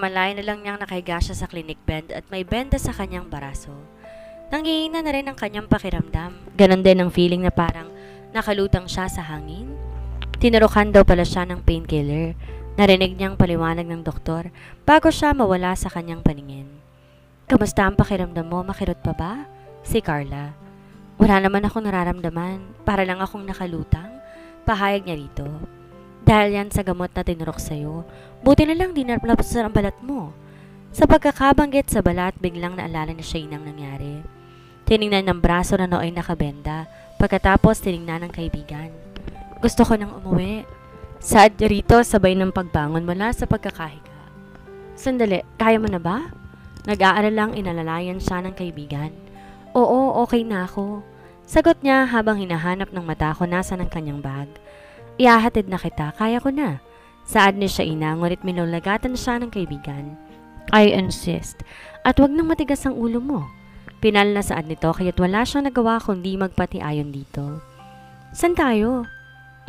Namalayan na lang niyang nakahiga siya sa clinic bed at may benda sa kanyang baraso. Nanghihina na rin ang kanyang pakiramdam. Ganon din ang feeling na parang nakalutang siya sa hangin. Tinurukan daw pala siya ng painkiller. Narinig niyang paliwanag ng doktor bago siya mawala sa kanyang paningin. Kamusta ang pakiramdam mo? Makirot pa ba? Si Carla. Wala naman akong nararamdaman. Para lang akong nakalutang. Pahayag niya rito. Dahil yan sa gamot na tinurok sa'yo, buti na lang di napalabas ang balat mo. Sa pagkakabanggit sa balat, biglang naalala ni Shane ang nangyari. Tiningnan ng braso na nooy nakabenda, pagkatapos tiningnan ng kaibigan. Gusto ko nang umuwi. Sad rito sabay ng pagbangon mula sa pagkakahiga. Sandali, kaya mo na ba? Nag-aalala lang inalalayan siya ng kaibigan. Oo, okay na ako. Sagot niya habang hinahanap ng mata ko nasa ng kanyang bag. Ihahatid na kita, kaya ko na. Saad ni Shaina, ngunit minulagatan siya ng kaibigan. I insist. At wag nang matigas ang ulo mo. Pinal na saad nito kaya't wala siyang nagawa kundi magpati-ayon dito. San tayo?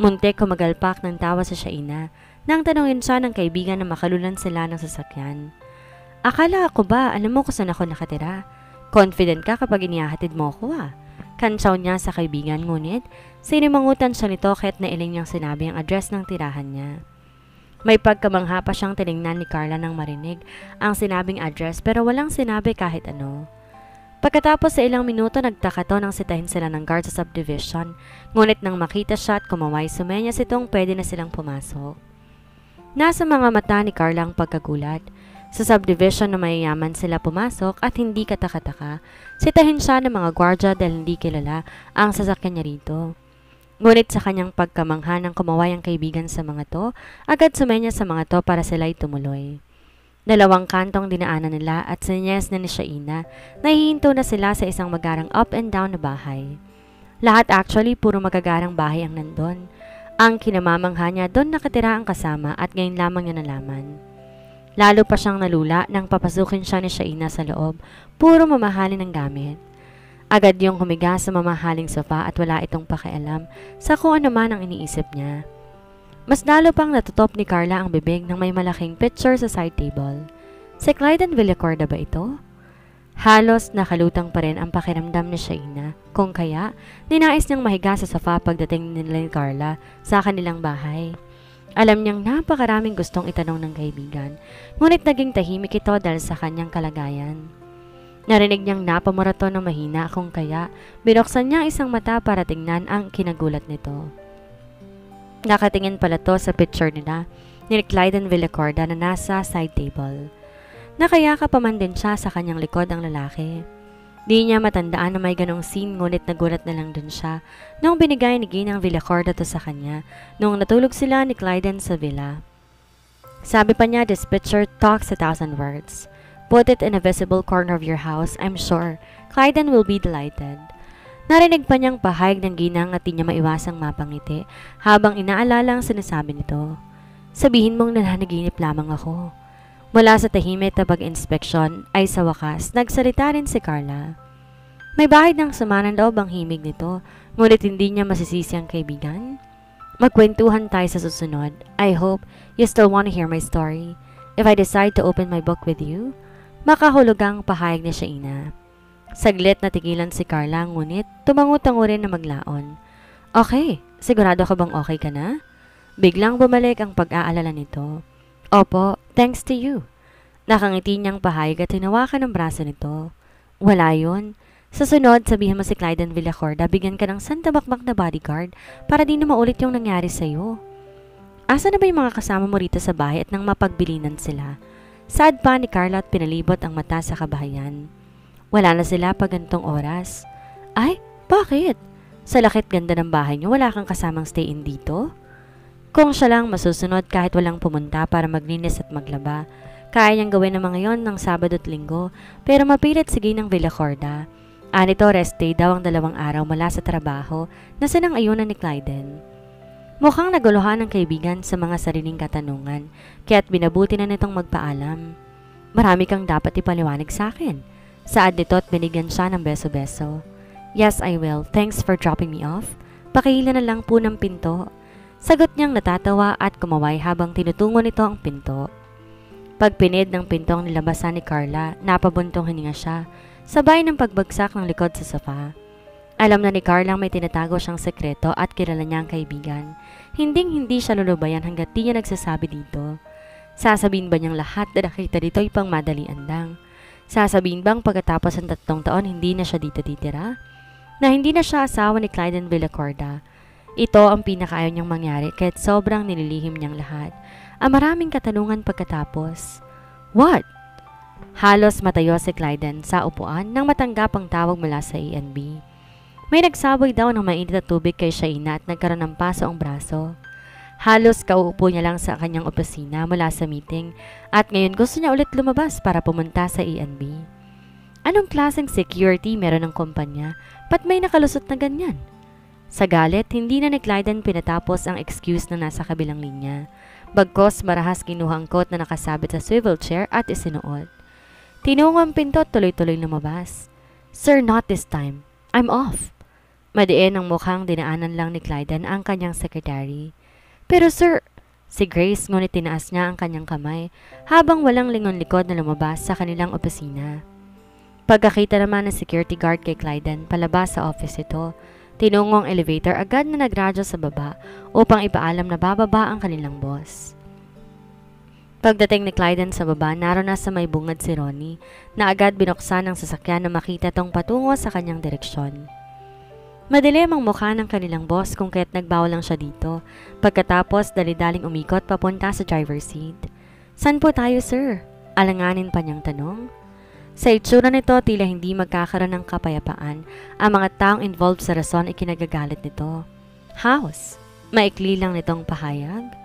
Muntik ko magalpak ng tawa sa Shaina nang tanungin siya ng kaibigan na makalulan sila ng sasakyan. Akala ko ba, alam mo kung saan ako nakatira? Confident ka kapag inihahatid mo ako Kantsaw niya sa kaibigan ngunit sinimangutan siya nito kaya't nailing niyang sinabi ang address ng tirahan niya. May pagkamangha pa siyang tiningnan ni Carla nang marinig ang sinabing address pero walang sinabi kahit ano. Pagkatapos sa ilang minuto nagtaka to nang sitahin sila ng guard sa subdivision ngunit nang makita siya at kumaway sumenyas itong pwede na silang pumasok. Nasa mga mata ni Carla ang pagkagulat. Sa subdivision na mayayaman sila pumasok at hindi katakataka, sitahin siya ng mga gwardya dahil hindi kilala ang sasakyan niya rito. Ngunit sa kanyang pagkamangha ng kumaway ang kaibigan sa mga to, agad sumenya sa mga to para sila'y tumuloy. Dalawang kantong dinaanan nila at sinyas na ni Shaina, nahihinto na sila sa isang magarang up and down na bahay. Lahat actually puro magagarang bahay ang nandun. Ang kinamamangha niya doon nakatira ang kasama at ngayon lamang niya nalaman. Lalo pa siyang nalula nang papasukin siya ni Shaina sa loob, puro mamahalin ng gamit. Agad yung humiga sa mamahaling sofa at wala itong pakialam sa kung ano man ang iniisip niya. Mas lalo pang natutop ni Carla ang bibig ng may malaking picture sa side table. Si Clyden Villacorda ba ito? Halos nakalutang pa rin ang pakiramdam ni Shaina, kung kaya ninais niyang mahiga sa sofa pagdating nila ni Carla sa kanilang bahay. Alam niyang napakaraming gustong itanong ng kaibigan, ngunit naging tahimik ito dahil sa kanyang kalagayan. Narinig niyang napamura to ng mahina kung kaya binuksan niya isang mata para tingnan ang kinagulat nito. Nakatingin pala to sa picture nila ni Clyden Villacorda na nasa side table. Nakayakap pa man din siya sa kanyang likod ang lalaki. Di niya matandaan na may ganong scene ngunit nagulat na lang dun siya nung binigay ni Ginang Villacorda to sa kanya nung natulog sila ni Clyden sa villa. Sabi pa niya, this picture talks 1,000 words. Put it in a visible corner of your house, I'm sure Clyden will be delighted. Narinig pa niyang pahayag ng Ginang at di niya maiwasang mapangiti habang inaalala ang sinasabi nito. Sabihin mong nananaginip lamang ako. Mula sa tahimik na pag-inspeksyon ay sa wakas, nagsalita rin si Carla. May bahid ng sama ng loob ang himig nito, ngunit hindi niya masisisi ang kaibigan. Magkwentuhan tayo sa susunod. I hope you still want to hear my story. If I decide to open my book with you, makahulugang pahayag ni Shaina. Saglit na tigilan si Carla, ngunit tumangu-tango rin na maglaon. Okay, sigurado ka bang okay ka na? Biglang bumalik ang pag-aalala nito. Opo, thanks to you. Nakangiti niyang pahayag at hinawakan ang braso nito. Wala yun. Sa sunod, sabihin mo si Clyden Villacorda, bigyan ka ng santabakbak na bodyguard para di na maulit yung nangyari sa'yo. Asa na ba yung mga kasama mo rito sa bahay at nang mapagbilinan sila? Saad pa ni Carla at pinalibot ang mata sa kabahayan. Wala na sila pag ganitong oras. Ay, bakit? Sa lakit ganda ng bahay niyo, wala kang kasamang stay-in dito? Kung siya lang masusunod kahit walang pumunta para maglinis at maglaba, kaya niyang gawin ang mga yon ng Sabado at Linggo, pero mapilit sige ng Villacorda. Anito rest day daw ang 2 araw mula sa trabaho na sinang-ayunan ni Clyden. Mukhang naguluhan ng kaibigan sa mga sariling katanungan, kaya't binabuti na nitong magpaalam. Marami kang dapat ipaliwanag sa akin. Saad nito at binigyan siya ng beso-beso. Yes, I will. Thanks for dropping me off. Pakihila na lang po ng pinto. Sagot niyang natatawa at kumaway habang tinutungo nito ang pinto. Pagpinid ng pintong nilabasan ni Carla, napabuntong hininga siya, sabay ng pagbagsak ng likod sa sofa. Alam na ni Carla may tinatago siyang sekreto at kilala niya ang kaibigan. Hinding-hindi siya lulubayan hanggat di niya nagsasabi dito. Sasabihin ba niyang lahat na nakita dito ay pang madalian lang? Sasabihin bang pagkatapos ng 3 taon hindi na siya dito titira? Na hindi na siya asawa ni Clyden Villacorda? Ito ang pinakaayaw niyang mangyari kahit sobrang nililihim niyang lahat. Ang maraming katanungan pagkatapos. What? Halos matayo si Clyden sa upuan nang matanggap ang tawag mula sa A&B. May nagsaboy daw ng mainit na tubig kay Shaina at nagkaroon ng paso ang braso. Halos kauupo niya lang sa kanyang opisina mula sa meeting at ngayon gusto niya ulit lumabas para pumunta sa A&B. Anong klaseng security meron ng kumpanya? Ba't may nakalusot na ganyan? Sa galit, hindi na ni Clyden pinatapos ang excuse na nasa kabilang linya. Bagkos marahas kinuha ang coat na nakasabit sa swivel chair at isinuot. Tinungo ang pinto at tuloy-tuloy lumabas. Sir, not this time. I'm off. Madiin ang mukhang dinaanan lang ni Clyden ang kanyang secretary. Pero sir, si Grace ngunit tinaas niya ang kanyang kamay habang walang lingon-likod na lumabas sa kanilang opisina. Pagkakita naman ng security guard kay Clyden palabas sa office ito, tinungo ang elevator agad na nagradyo sa baba upang ipaalam na bababa ang kanilang boss. Pagdating ni Clyden sa baba, naroon na sa may bungad si Ronnie na agad binuksan ng sasakyan na makita tong patungo sa kanyang direksyon. Madilim ang mukha ng kanilang boss kung kaya't nagbawal lang siya dito. Pagkatapos dali-daling umikot papunta sa driver's seat. San po tayo sir? Alanganin pa niyang tanong. Sa itsura nito tila hindi magkakaroon ng kapayapaan. Ang mga taong involved sa rason ay kinagagalit nito. House? Maikli lang nitong pahayag.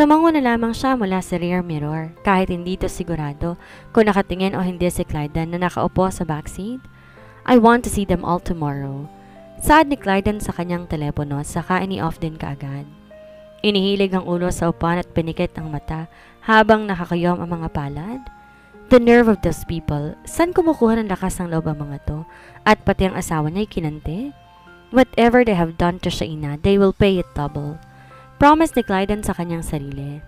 Tumango na lamang siya mula sa rear mirror kahit hindi ito sigurado kung nakatingin o hindi si Clyden na nakaupo sa backseat. I want to see them all tomorrow. Saad ni Clyden sa kanyang telepono saka ini-off din kaagad. Inihilig ang ulo sa upuan at pinikit ang mata habang nakakayom ang mga palad. The nerve of those people, saan kumukuha ng lakas ng loob ang mga to? At pati ang asawa niya ay kinante? Whatever they have done to Shaina, they will pay it double. Promise ni Clyden sa kanyang sarili.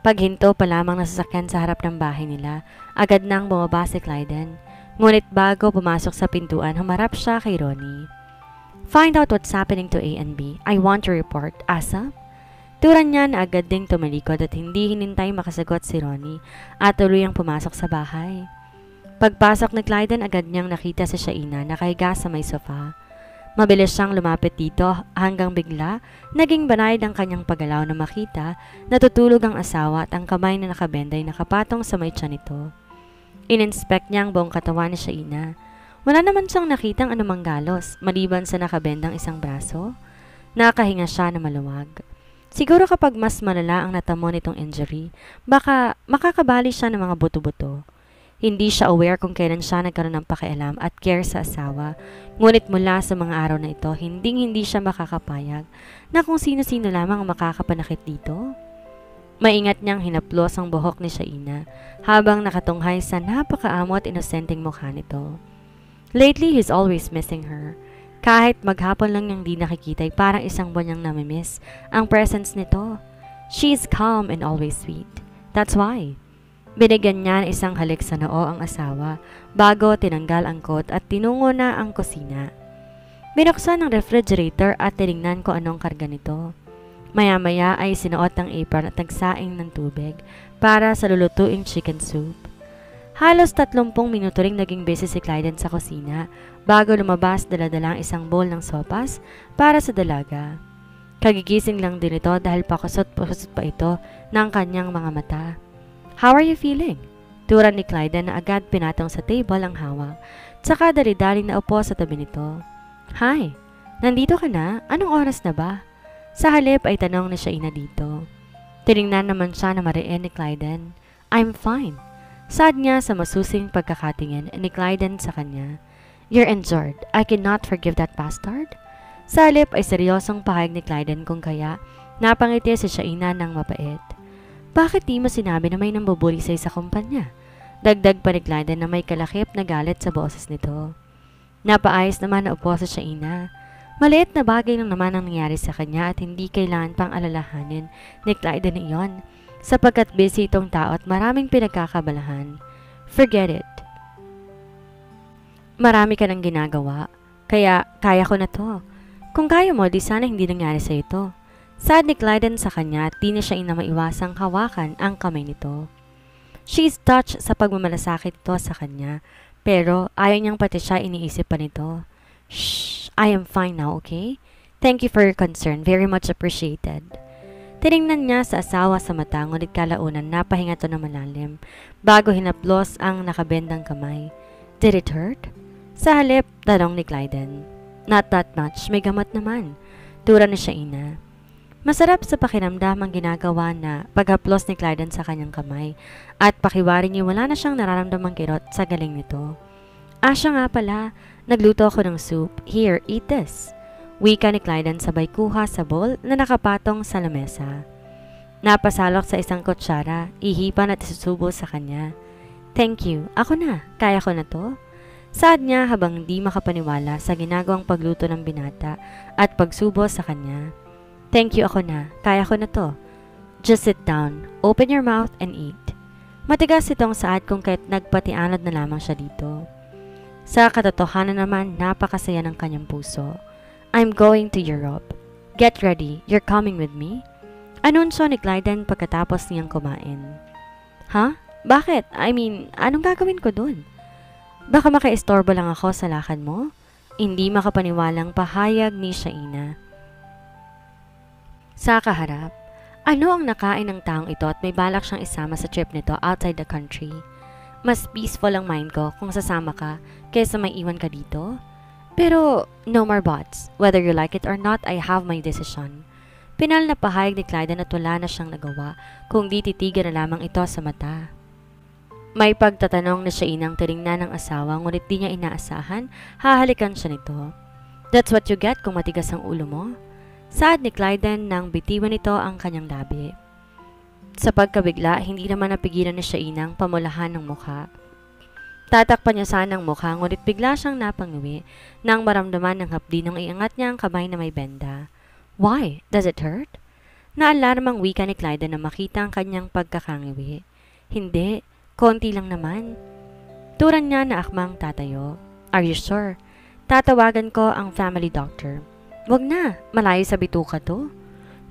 Paghinto pa lamang na sasakyan sa harap ng bahay nila, agad nang bumaba si Clyden. Ngunit bago pumasok sa pintuan, humarap siya kay Ronnie. Find out what's happening to A&B. I want to report. ASAP? Turan niya na agad ding tumalikod at hindi hinintay makasagot si Ronnie at tuluyang pumasok sa bahay. Pagpasok ni Clyden, agad niyang nakita si Shaina nakahiga sa may sofa. Mabilis siyang lumapit dito hanggang bigla naging banayad ang kanyang paggalaw na makita na tutulog ang asawa at ang kamay na nakabenday nakapatong sa may tiyan nito. In-inspect niya ang buong katawan ni Shaina. Wala naman siyang nakitang anumang galos, maliban sa nakabendang isang braso. Nakahinga siya na maluwag. Siguro kapag mas malala ang natamo nitong injury, baka makakabali siya ng mga buto-buto. Hindi siya aware kung kailan siya nagkaroon ng pakialam at care sa asawa, ngunit mula sa mga araw na ito, hindi siya makakapayag na kung sino-sino lamang ang makakapanakit dito. Maingat niyang hinaplos ang buhok ni Shaina habang nakatunghay sa napakaamo at inosenteng mukha nito. Lately, he's always missing her. Kahit maghapon lang niyang di nakikita ay parang isang buwan niyang namimiss ang presence nito. She's calm and always sweet. That's why. Binigyan niya ng isang halik sa noo ang asawa bago tinanggal ang coat at tinungo na ang kusina. Binuksan ang refrigerator at tinignan ko anong karga nito. Maya-maya ay sinuot ang apron at nagsaing ng tubig para sa lulutuing chicken soup. Halos 30 minuto ring naging busy si Clyden sa kusina bago lumabas dala-dalang isang bowl ng sopas para sa dalaga. Kagigising lang din ito dahil pakusot-pakusot pa ito ng kanyang mga mata. How are you feeling? Turan ni Clyden na agad pinatong sa table ang hawak, tsaka dali-daling naupo sa tabi nito. Hi, nandito ka na? Anong oras na ba? Sa halip ay tanong ni Shaina dito. Tiningnan naman siya na mariin ni Clyden. I'm fine. Saad niya sa masusing pagkakatingin ni Clyden sa kanya. You're injured. I cannot forgive that bastard. Sa halip ay seryosong pahayag ni Clyden kung kaya napangiti si Shaina ng mapait. Bakit di mo sinabi na may nambubuli sa'yo sa kumpanya? Dagdag pa ni Clyden na may kalakip na galit sa boses nito. Napaayos naman na upo si Shaina. Maliit na bagay lang naman ang nangyari sa kanya at hindi kailangan pang alalahanin ni Clyden iyon. sapagkat busy itong tao at maraming pinagkakabalahan. Forget it. Marami ka nang ginagawa, kaya kaya ko na to. Kung kaya mo, di sana hindi nangyari sa ito. Saad ni Clyden sa kanya at di na siya maiwasang hawakan ang kamay nito. She's touched sa pagmamalasakit ito sa kanya, pero ayaw niyang pati siya iniisip pa nito. Shh, I am fine now, okay? Thank you for your concern, very much appreciated. Tiningnan niya sa asawa sa mata, ngunit kalaunan napahinga to na malalim, bago hinaplos ang nakabendang kamay. Did it hurt? Sa halip, tanong ni Clyden. Not that much, may gamot naman. Tura ni Shaina. Masarap sa pakiramdam ang ginagawa na paghaplos ni Clyden sa kanyang kamay at pakiwari niya wala na siyang nararamdamang kirot sa galing nito. Siya nga pala, nagluto ako ng soup. Here, eat this. Wika ni Clyden sabay kuha sa bowl na nakapatong sa lamesa. Napasalok sa isang kutsara, ihipan at isusubo sa kanya. Thank you, ako na, kaya ko na to. Saad niya habang di makapaniwala sa ginagawang pagluto ng binata at pagsubo sa kanya. Thank you, ako na, kaya ko na to. Just sit down, open your mouth and eat. Matigas itong Saad kung kahit nagpatianod na lamang siya dito. Sa katotohanan naman, napakasaya ng kanyang puso. I'm going to Europe. Get ready, you're coming with me? Anunsyo ni Clyden pagkatapos niyang kumain. Ha? Bakit? I mean, anong gagawin ko dun? Baka makaistorbo lang ako sa lakad mo? Hindi makapaniwalang pahayag ni Shaina. Sa kaharap, ano ang nakain ng taong ito at may balak siyang isama sa trip nito outside the country? Mas peaceful ang mind ko kung sasama ka kaysa may iwan ka dito. Pero no more buts. Whether you like it or not, I have my decision. Pinal na pahayag ni Clyden at wala na siyang nagawa kung di titigan na lamang ito sa mata. May pagtatanong na siya inang tiningnan ng asawa ngunit di niya inaasahan, hahalikan siya nito. That's what you get kung matigas ang ulo mo. Saad ni Clyden nang bitiwan nito ang kanyang labi. Sa pagkabigla, hindi naman napigilan ni Shaina ang pamulahan ng mukha. Tatakpan niya sana ang mukha ngunit bigla siyang napangiwi nang maramdaman ng hapdi nung iangat niya ang kamay na may benda. Why? Does it hurt? Naalarmang wika ni Clyden na makita ang kanyang pagkakangiwi. Hindi, konti lang naman. Turan niya na akmang tatayo. Are you sure? Tatawagan ko ang family doctor. Wag na, malayo sa bituka to.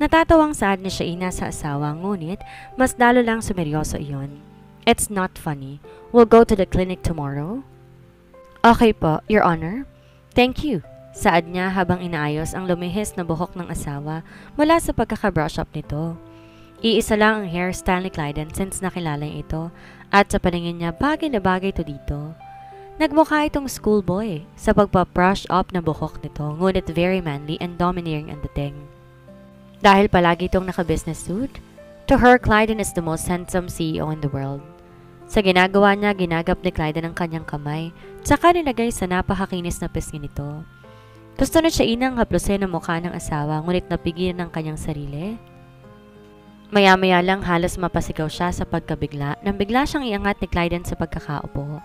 Natatawang Saad ni Shaina sa asawa ngunit mas lalo lang sumeryoso iyon. It's not funny. We'll go to the clinic tomorrow. Okay po, Your Honor. Thank you. Saad niya habang inaayos ang lumihis na buhok ng asawa mula sa pagkaka-brush up nito. Iisa lang ang hairstyle ni Clyden since nakilala niya ito at sa paningin niya bagay na bagay ito dito. Nagmukha itong schoolboy sa pagpa-brush up na buhok nito ngunit very manly and domineering ang dating. Dahil palagi itong naka-business suit, to her, Clyden is the most handsome CEO in the world. Sa ginagawa niya, ginagap ni Clyden ang kanyang kamay, tsaka nilagay sa napakakinis na pisngi nito. Gusto na siya inang haplusin ang mukha ng asawa, ngunit napigilan ng kanyang sarili. Maya-maya lang halos mapasigaw siya sa pagkabigla, nang bigla siyang iangat ni Clyden sa pagkakaupo.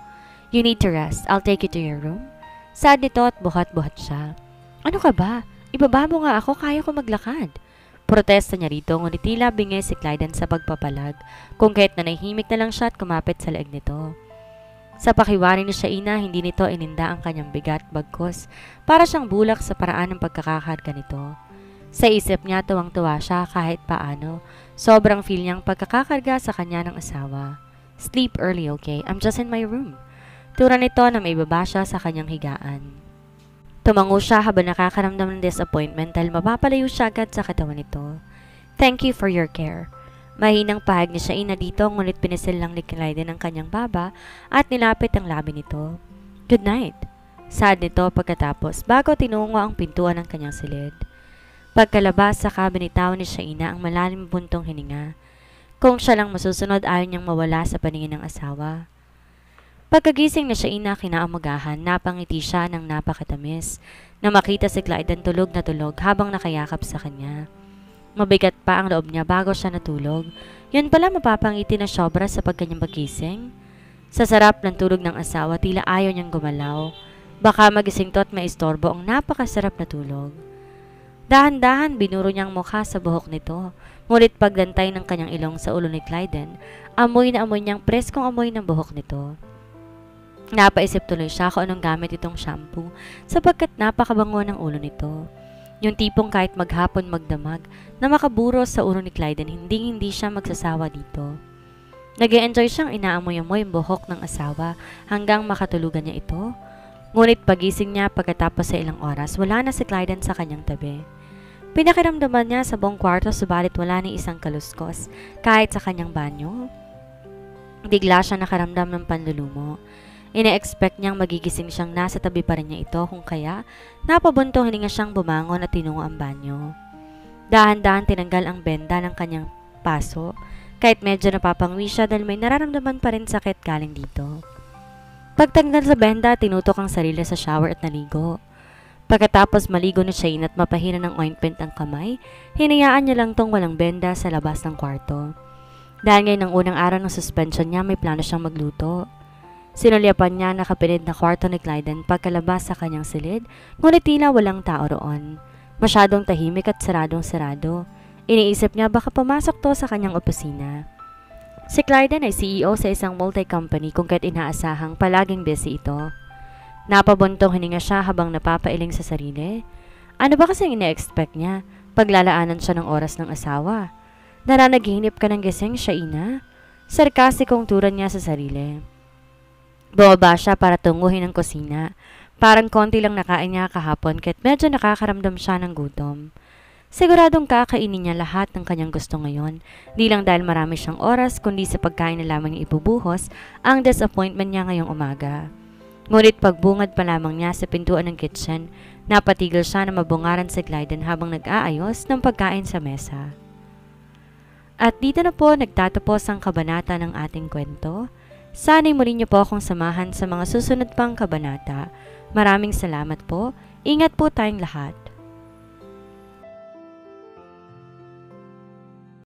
You need to rest, I'll take you to your room. Saad nito at buhat-buhat siya. Ano ka ba? Ibababo nga ako, kaya ko maglakad. Protesta niya rito ngunit tila bingay si Clyden sa pagpapalag kung kahit nanahimik na lang siya at kumapit sa leeg nito. Sa pakiwari ni Shaina, hindi nito ininda ang kanyang bigat bagkus para siyang bulak sa paraan ng pagkakakarga nito. Sa isip niya tuwang-tuwa siya kahit paano, sobrang feel niyang pagkakakarga sa kanya ng asawa. Sleep early, okay? I'm just in my room. Tura nito na may baba siya sa kanyang higaan. Tumango siya habang nakakaramdam ng disappointment dahil mapapalayo siya agad sa katawan nito. Thank you for your care. Mahinang pahag ni Shaina dito ngunit pinisil lang ni Clyden ang kanyang baba at nilapit ang labi nito. Good night. Saad nito pagkatapos bago tinungo ang pintuan ng kanyang silid. Pagkalabas sa kabinitaw ni Shaina ang malalim buntong hininga. Kung siya lang masusunod ayaw niyang mawala sa paningin ng asawa. Pagkagising na Shaina kinaumagahan, napangiti siya ng napakatamis na makita si Clyden tulog na tulog habang nakayakap sa kanya. Mabigat pa ang loob niya bago siya natulog. Yun pala mapapangiti na sobra sa pagkanyang pagising. Sa sarap ng tulog ng asawa, tila ayaw niyang gumalaw. Baka magising to at maistorbo ang napakasarap na tulog. Dahan-dahan binuro niyang mukha sa buhok nito. Ngunit pagdantay ng kanyang ilong sa ulo ni Clyden, amoy na amoy niyang preskong amoy ng buhok nito. Napaisip tuloy siya kung anong gamit itong shampoo sapagkat napakabango ng ulo nito. Yung tipong kahit maghapon magdamag na makaburo sa ulo ni Clyden, hindi siya magsasawa dito. Nag-e-enjoy siyang inaamoy-amoy ang buhok ng asawa hanggang makatulugan niya ito. Ngunit pagising niya pagkatapos sa ilang oras, wala na si Clyden sa kanyang tabi. Pinakiramdaman niya sa buong kwarto subalit wala ni isang kaluskos kahit sa kanyang banyo. Bigla siya nakaramdam ng panlulumo. Ine-expect niyang magigising siyang nasa tabi pa rin niya ito kung kaya napabuntong hininga siyang bumangon at tinungo ang banyo. Dahan-dahan tinanggal ang benda ng kanyang paso kahit medyo napapangwi siya dahil may nararamdaman pa rin sakit galing dito. Pagtanggal sa benda, tinutok ang sarili sa shower at naligo. Pagkatapos maligo na siya at mapahiran ng ointment ang kamay, hinayaan niya lang tong walang benda sa labas ng kwarto. Dahil ngayon ang unang araw ng suspension niya, may plano siyang magluto. Sinulyapan niya nakapinid na kwarto ni Clyden pagkalabas sa kanyang silid, ngunit tila walang tao roon. Masyadong tahimik at saradong-sarado. Iniisip niya baka pumasok to sa kanyang opisina. Si Clyden ay CEO sa isang multi-company kung kaya't inaasahang palaging busy ito. Napabuntong hininga siya habang napapailing sa sarili. Ano ba kasing ina-expect niya? Paglalaanan siya ng oras ng asawa. Nananaginip ka ng gising siya, ina? Sarkasikong turan niya sa sarili. Bumaba siya para tunguhin ang kusina. Parang konti lang nakain niya kahapon kahit medyo nakakaramdam siya ng gutom. Siguradong kakainin niya lahat ng kanyang gusto ngayon. Di lang dahil marami siyang oras kundi sa pagkain na lamang ibubuhos ang disappointment niya ngayong umaga. Ngunit pagbungad pa lamang niya sa pintuan ng kitchen, napatigil siya na mabungaran si Clyden habang nag-aayos ng pagkain sa mesa. At dito na po nagtatapos ang kabanata ng ating kwento. Sana'y muli niyo po akong samahan sa mga susunod pang kabanata. Maraming salamat po. Ingat po tayong lahat.